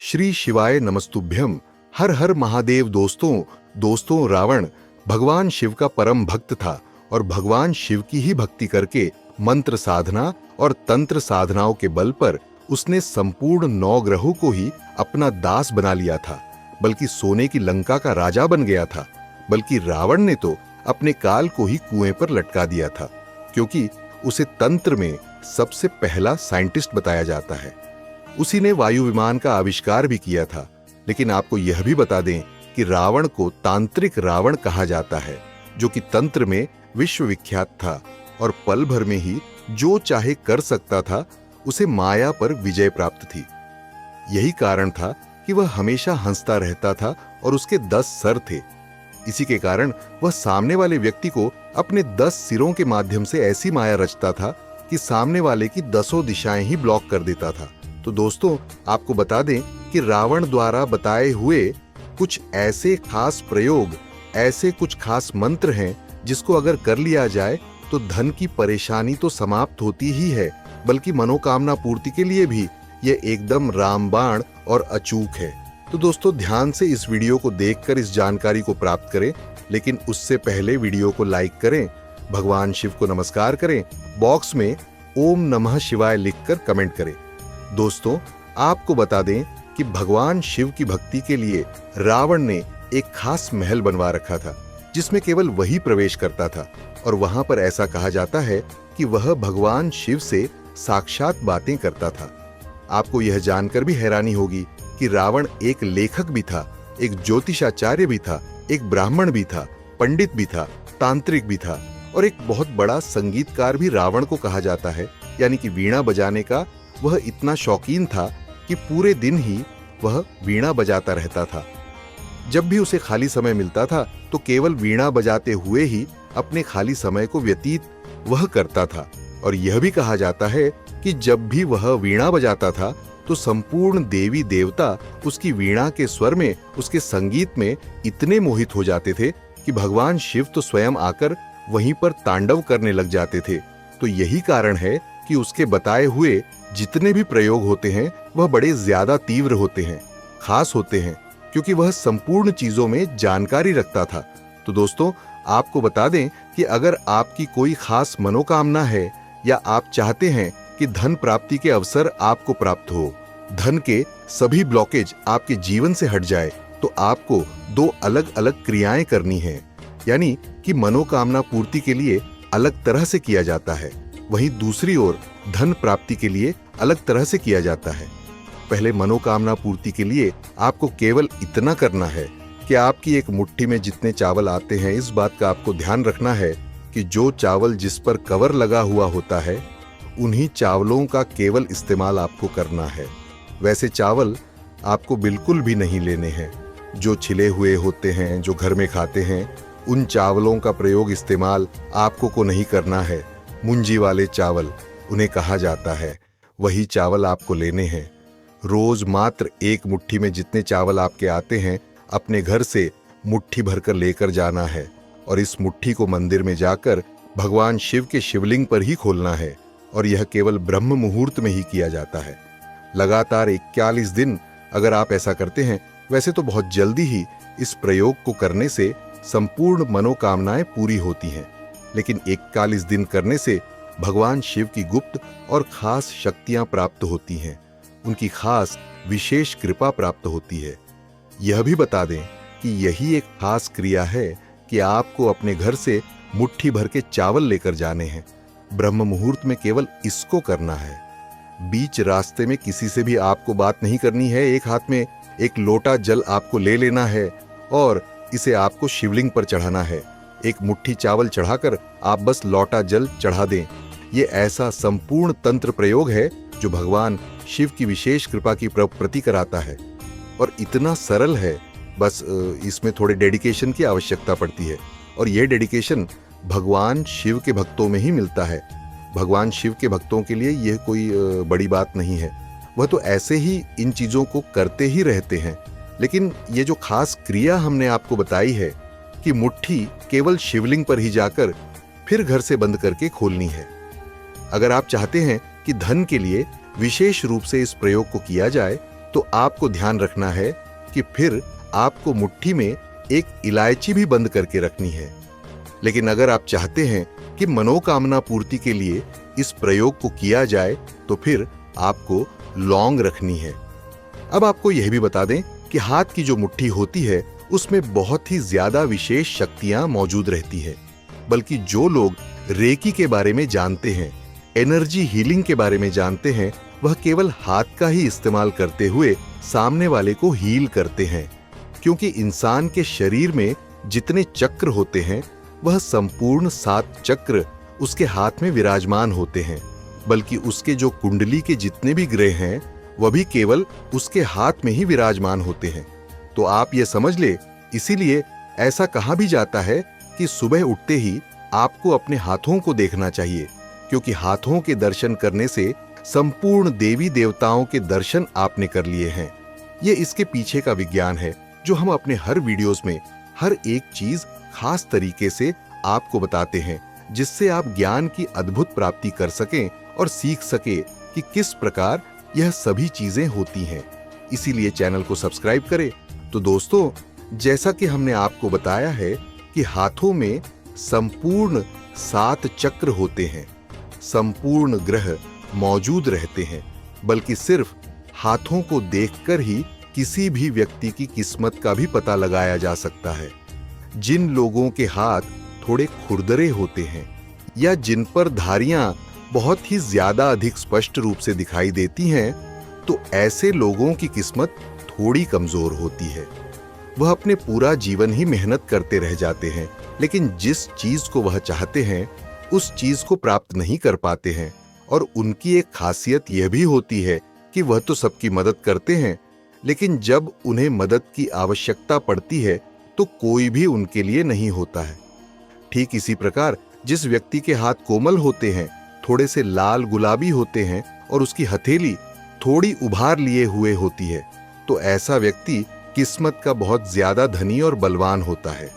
श्री शिवाय नमस्तुभ्यम। हर हर महादेव। दोस्तों रावण भगवान शिव का परम भक्त था और भगवान शिव की ही भक्ति करके मंत्र साधना और तंत्र साधनाओं के बल पर उसने संपूर्ण 9 ग्रहों को ही अपना दास बना लिया था, बल्कि सोने की लंका का राजा बन गया था। बल्कि रावण ने तो अपने काल को ही कुएं पर लटका दिया था, क्योंकि उसे तंत्र में सबसे पहला साइंटिस्ट बताया जाता है। उसी ने वायु विमान का आविष्कार भी किया था। लेकिन आपको यह भी बता दें कि रावण को तांत्रिक रावण कहा जाता है, जो कि तंत्र में विश्वविख्यात था और पल भर में ही जो चाहे कर सकता था। उसे माया पर विजय प्राप्त थी। यही कारण था कि वह हमेशा हंसता रहता था और उसके 10 सर थे। इसी के कारण वह सामने वाले व्यक्ति को अपने 10 सिरों के माध्यम से ऐसी माया रचता था कि सामने वाले की 10 दिशाएं ही ब्लॉक कर देता था। तो दोस्तों, आपको बता दें कि रावण द्वारा बताए हुए कुछ ऐसे खास प्रयोग, ऐसे कुछ खास मंत्र हैं जिसको अगर कर लिया जाए तो धन की परेशानी तो समाप्त होती ही है, बल्कि मनोकामना पूर्ति के लिए भी यह एकदम रामबाण और अचूक है। तो दोस्तों, ध्यान से इस वीडियो को देखकर इस जानकारी को प्राप्त करें, लेकिन उससे पहले वीडियो को लाइक करें, भगवान शिव को नमस्कार करें, बॉक्स में ओम नमः शिवाय लिखकर कमेंट करें। दोस्तों, आपको बता दें कि भगवान शिव की भक्ति के लिए रावण ने एक खास महल बनवा रखा था, जिसमें केवल वही प्रवेश करता था और वहां पर ऐसा कहा जाता है कि वह भगवान शिव से साक्षात बातें करता था। आपको यह जानकर भी हैरानी होगी कि रावण एक लेखक भी था, एक ज्योतिषाचार्य भी था, एक ब्राह्मण भी था, पंडित भी था, तांत्रिक भी था और एक बहुत बड़ा संगीतकार भी रावण को कहा जाता है। यानी कि वीणा बजाने का वह इतना शौकीन था कि पूरे दिन ही वह वीणा बजाता रहता था। जब भी उसे खाली समय मिलता था तो केवल वीणा बजाते हुए ही अपने खाली समय को व्यतीत वह करता था। और यह भी कहा जाता है कि जब भी वह वीणा बजाता था तो संपूर्ण देवी देवता उसकी वीणा के स्वर में, उसके संगीत में इतने मोहित हो जाते थे कि भगवान शिव तो स्वयं आकर वहीं पर तांडव करने लग जाते थे। तो यही कारण है कि उसके बताए हुए जितने भी प्रयोग होते हैं वह बड़े ज्यादा तीव्र होते हैं, खास होते हैं, क्योंकि वह संपूर्ण चीजों में जानकारी रखता था। तो दोस्तों, आपको बता दें कि अगर आपकी कोई खास मनोकामना है या आप चाहते हैं कि धन प्राप्ति के अवसर आपको प्राप्त हो, धन के सभी ब्लॉकेज आपके जीवन से हट जाए, तो आपको 2 अलग अलग क्रियाएं करनी है। यानी कि मनोकामना पूर्ति के लिए अलग तरह से किया जाता है, वहीं दूसरी ओर धन प्राप्ति के लिए अलग तरह से किया जाता है। पहले मनोकामना पूर्ति के लिए आपको केवल इतना करना है कि आपकी एक मुट्ठी में जितने चावल आते हैं, इस बात का आपको ध्यान रखना है कि जो चावल जिस पर कवर लगा हुआ होता है उन्हीं चावलों का केवल इस्तेमाल आपको करना है। वैसे चावल आपको बिल्कुल भी नहीं लेने हैं। जो छिले हुए होते हैं, जो घर में खाते हैं, उन चावलों का प्रयोग इस्तेमाल आपको को नहीं करना है। मुंजी वाले चावल उन्हें कहा जाता है, वही चावल आपको लेने हैं। रोज मात्र एक मुट्ठी में जितने चावल आपके आते हैं अपने घर से मुट्ठी भरकर लेकर जाना है और इस मुट्ठी को मंदिर में जाकर भगवान शिव के शिवलिंग पर ही खोलना है। और यह केवल ब्रह्म मुहूर्त में ही किया जाता है। लगातार 41 दिन अगर आप ऐसा करते हैं, वैसे तो बहुत जल्दी ही इस प्रयोग को करने से संपूर्ण मनोकामनाएं पूरी होती हैं, लेकिन 41 दिन करने से भगवान शिव की गुप्त और खास शक्तियां प्राप्त होती हैं, उनकी खास विशेष कृपा प्राप्त होती है। यह भी बता दें कि यही एक खास क्रिया है कि आपको अपने घर से मुट्ठी भर के चावल लेकर जाने हैं। ब्रह्म मुहूर्त में केवल इसको करना है। बीच रास्ते में किसी से भी आपको बात नहीं करनी है। एक हाथ में एक लोटा जल आपको ले लेना है और इसे आपको शिवलिंग पर चढ़ाना है। एक मुट्ठी चावल चढ़ाकर आप बस लोटा जल चढ़ा दें। ये ऐसा संपूर्ण तंत्र प्रयोग है जो भगवान शिव की विशेष कृपा की प्रतीक कराता है और इतना सरल है, बस इसमें थोड़े डेडिकेशन की आवश्यकता पड़ती है। और यह डेडिकेशन भगवान शिव के भक्तों में ही मिलता है। भगवान शिव के भक्तों के लिए यह कोई बड़ी बात नहीं है, वह तो ऐसे ही इन चीजों को करते ही रहते हैं। लेकिन ये जो खास क्रिया हमने आपको बताई है कि मुट्ठी केवल शिवलिंग पर ही जाकर फिर घर से बंद करके खोलनी है। अगर आप चाहते हैं कि धन के लिए विशेष रूप से इस प्रयोग को किया जाए तो आपको ध्यान रखना है कि फिर आपको मुट्ठी में एक इलायची भी बंद करके रखनी है। लेकिन अगर आप चाहते हैं कि मनोकामना पूर्ति के लिए इस प्रयोग को किया जाए तो फिर आपको लौंग रखनी है। अब आपको यह भी बता दें कि हाथ की जो मुट्ठी होती है उसमें बहुत ही ज्यादा विशेष शक्तियां मौजूद रहती है। बल्कि जो लोग रेकी के बारे में जानते हैं, एनर्जी हीलिंग के बारे में जानते हैं, वह केवल हाथ का ही इस्तेमाल करते हुए सामने वाले को हील करते हैं। क्योंकि इंसान के शरीर में जितने चक्र होते हैं वह संपूर्ण 7 चक्र उसके हाथ में विराजमान होते हैं। बल्कि उसके जो कुंडली के जितने भी ग्रह हैं वह भी केवल उसके हाथ में ही विराजमान होते हैं। तो आप ये समझ ले, इसीलिए ऐसा कहा भी जाता है कि सुबह उठते ही आपको अपने हाथों को देखना चाहिए, क्योंकि हाथों के दर्शन करने से संपूर्ण देवी देवताओं के दर्शन आपने कर लिए हैं। ये इसके पीछे का विज्ञान है जो हम अपने हर वीडियोस में हर एक चीज खास तरीके से आपको बताते हैं, जिससे आप ज्ञान की अद्भुत प्राप्ति कर सकें और सीख सके कि किस प्रकार यह सभी चीजें होती हैं। इसीलिए चैनल को सब्सक्राइब करें। तो दोस्तों, जैसा कि हमने आपको बताया है कि हाथों में संपूर्ण 7 चक्र होते हैं, संपूर्ण ग्रह मौजूद रहते हैं। बल्कि सिर्फ हाथों को देखकर ही किसी भी व्यक्ति की किस्मत का भी पता लगाया जा सकता है। जिन लोगों के हाथ थोड़े खुरदरे होते हैं या जिन पर धारियां बहुत ही ज्यादा अधिक स्पष्ट रूप से दिखाई देती हैं, तो ऐसे लोगों की किस्मत थोड़ी कमजोर होती है। वह अपने पूरा जीवन ही मेहनत करते रह जाते हैं, लेकिन जिस चीज को वह चाहते हैं उस चीज को प्राप्त नहीं कर पाते हैं। और उनकी एक खासियत यह भी होती है कि वह तो सबकी मदद करते हैं, लेकिन जब उन्हें मदद की आवश्यकता पड़ती है तो कोई भी उनके लिए नहीं होता है। ठीक इसी प्रकार जिस व्यक्ति के हाथ कोमल होते हैं, थोड़े से लाल गुलाबी होते हैं और उसकी हथेली थोड़ी उभार लिए हुए होती है, तो ऐसा व्यक्ति किस्मत का बहुत ज्यादा धनी और बलवान होता है।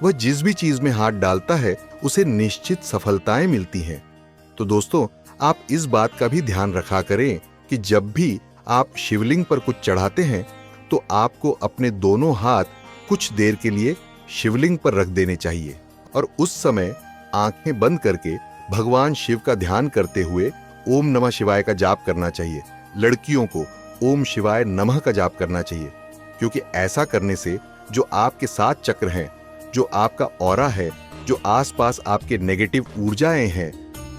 वह जिस भी चीज में हाथ डालता है उसे निश्चित सफलताएं मिलती हैं। तो दोस्तों, आप इस बात का भी ध्यान रखा करें कि जब भी आप शिवलिंग पर कुछ चढ़ाते हैं तो आपको अपने दोनों हाथ कुछ देर के लिए शिवलिंग पर रख देने चाहिए और उस समय आंखें बंद करके भगवान शिव का ध्यान करते हुए ओम नमः शिवाय का जाप करना चाहिए। लड़कियों को ओम शिवाय नमः का जाप करना चाहिए, क्योंकि ऐसा करने से जो आपके 7 चक्र हैं, जो आपका ऑरा है, जो आसपास आपके नेगेटिव ऊर्जाएं हैं,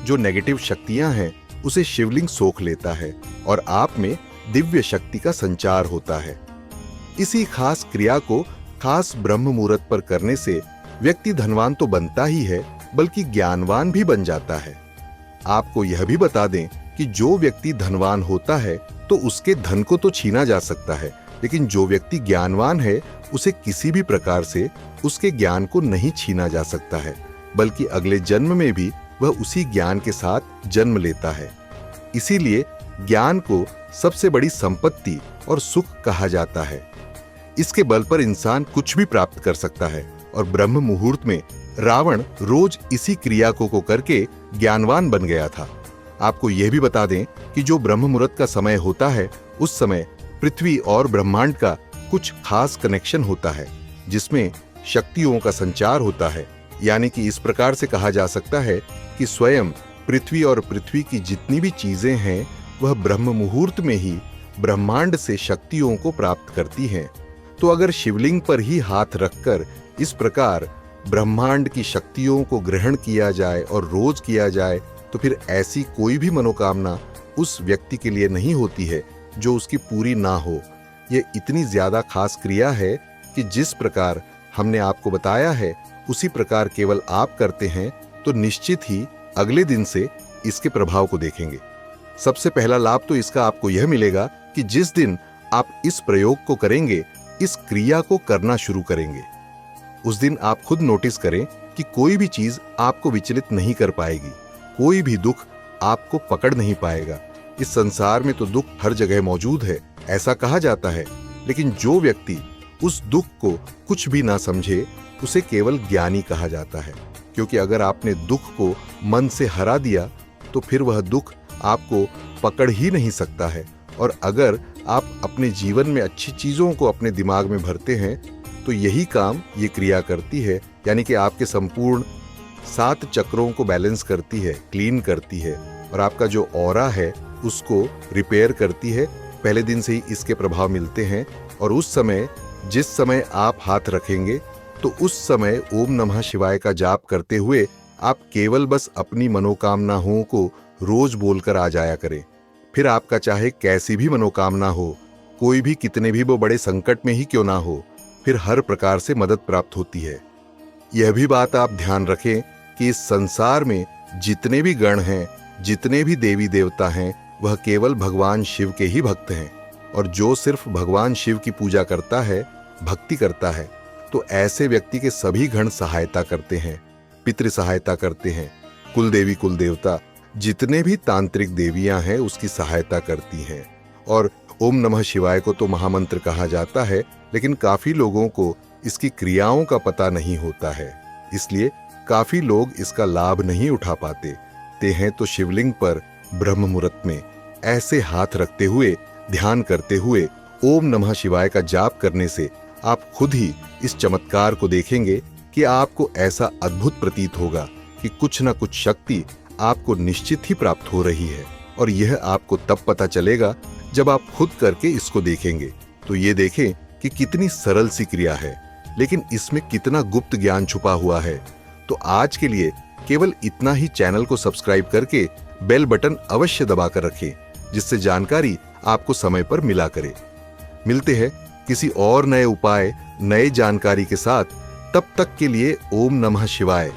जो नेगेटिव शक्तियां हैं, उसे शिवलिंग सोख लेता है और आप में दिव्य शक्ति का संचार होता है। इसी खास क्रिया को खास ब्रह्म मुहूर्त पर करने से व्यक्ति धनवान तो बनता ही है, बल्कि ज्ञानवान भी बन जाता है। आपको यह भी बता दें कि जो व्यक्ति धनवान होता है तो उसके धन को तो छीना जा सकता है, लेकिन जो व्यक्ति ज्ञानवान है उसे किसी भी प्रकार से उसके ज्ञान को नहीं छीना जा सकता है, बल्कि अगले जन्म में भी वह उसी ज्ञान के साथ जन्म लेता है। इसीलिए ज्ञान को सबसे बड़ी संपत्ति और सुख कहा जाता है। इसके बल पर इंसान कुछ भी प्राप्त कर सकता है और ब्रह्म मुहूर्त में रावण रोज इसी क्रिया को करके ज्ञानवान बन गया था। आपको यह भी बता दें कि जो ब्रह्म मुहूर्त का समय होता है उस समय पृथ्वी और ब्रह्मांड का कुछ खास कनेक्शन होता है, जिसमें शक्तियों का संचार होता है। यानी कि इस प्रकार से कहा जा सकता है कि स्वयं पृथ्वी और पृथ्वी की जितनी भी चीजें हैं वह ब्रह्म मुहूर्त में ही ब्रह्मांड से शक्तियों को प्राप्त करती हैं। तो अगर शिवलिंग पर ही हाथ रखकर इस प्रकार ब्रह्मांड की शक्तियों को ग्रहण किया जाए और रोज किया जाए, तो फिर ऐसी कोई भी मनोकामना उस व्यक्ति के लिए नहीं होती है जो उसकी पूरी ना हो। यह इतनी ज्यादा खास क्रिया है कि जिस प्रकार हमने आपको बताया है उसी प्रकार केवल आप करते हैं तो निश्चित ही अगले दिन से इसके प्रभाव को देखेंगे। सबसे पहला लाभ तो इसका आपको यह मिलेगा कि जिस दिन आप इस प्रयोग को करेंगे, इस क्रिया को करना शुरू करेंगे, उस दिन आप खुद नोटिस करें कि कोई भी चीज आपको विचलित नहीं कर पाएगी, कोई भी दुख आपको पकड़ नहीं पाएगा। इस संसार में तो दुख हर जगह मौजूद है, ऐसा कहा जाता है, लेकिन जो व्यक्ति उस दुख को कुछ भी ना समझे उसे केवल ज्ञानी कहा जाता है। क्योंकि अगर आपने दुख को मन से हरा दिया तो फिर वह दुख आपको पकड़ ही नहीं सकता है, और अगर आप अपने जीवन में अच्छी चीजों को अपने दिमाग में भरते हैं तो यही काम ये क्रिया करती है, यानी कि आपके संपूर्ण 7 चक्रों को बैलेंस करती है, क्लीन करती है और आपका जो ऑरा है उसको रिपेयर करती है। पहले दिन से ही इसके प्रभाव मिलते हैं और उस समय जिस समय आप हाथ रखेंगे तो उस समय ओम नमः शिवाय का जाप करते हुए आप केवल बस अपनी मनोकामनाओं को रोज बोलकर आ जाया करें। फिर आपका चाहे कैसी भी मनोकामना हो, कोई भी कितने भी वो बड़े संकट में ही क्यों ना हो, फिर हर प्रकार से मदद प्राप्त होती है। यह भी बात आप ध्यान रखें कि इस संसार में जितने भी गण हैं, जितने भी देवी देवता हैं, वह केवल भगवान शिव के ही भक्त हैं और जो सिर्फ भगवान शिव की पूजा करता है, भक्ति करता है, तो ऐसे व्यक्ति के सभी गण सहायता करते हैं, पितृ सहायता करते हैं, कुल देवी कुल देवता जितने भी तांत्रिक देवियां हैं उसकी सहायता करती हैं। और ओम नमः शिवाय को तो महामंत्र कहा जाता है, लेकिन काफी लोगों को इसकी क्रियाओं का पता नहीं होता है, इसलिए काफी लोग इसका लाभ नहीं उठा पाते ते हैं। तो शिवलिंग पर ब्रह्म मुहूर्त में ऐसे हाथ रखते हुए ध्यान करते हुए ओम नमः शिवाय का जाप करने से आप खुद ही इस चमत्कार को देखेंगे कि आपको ऐसा अद्भुत प्रतीत होगा कि कुछ न कुछ शक्ति आपको निश्चित ही प्राप्त हो रही है। और यह आपको तब पता चलेगा जब आप खुद करके इसको देखेंगे। तो ये देखें कि कितनी सरल सी क्रिया है, लेकिन इसमें कितना गुप्त ज्ञान छुपा हुआ है। तो आज के लिए केवल इतना ही। चैनल को सब्सक्राइब करके बेल बटन अवश्य दबाकर रखें, जिससे जानकारी आपको समय पर मिला करे। मिलते हैं किसी और नए उपाय, नए जानकारी के साथ। तब तक के लिए ओम नमः शिवाय।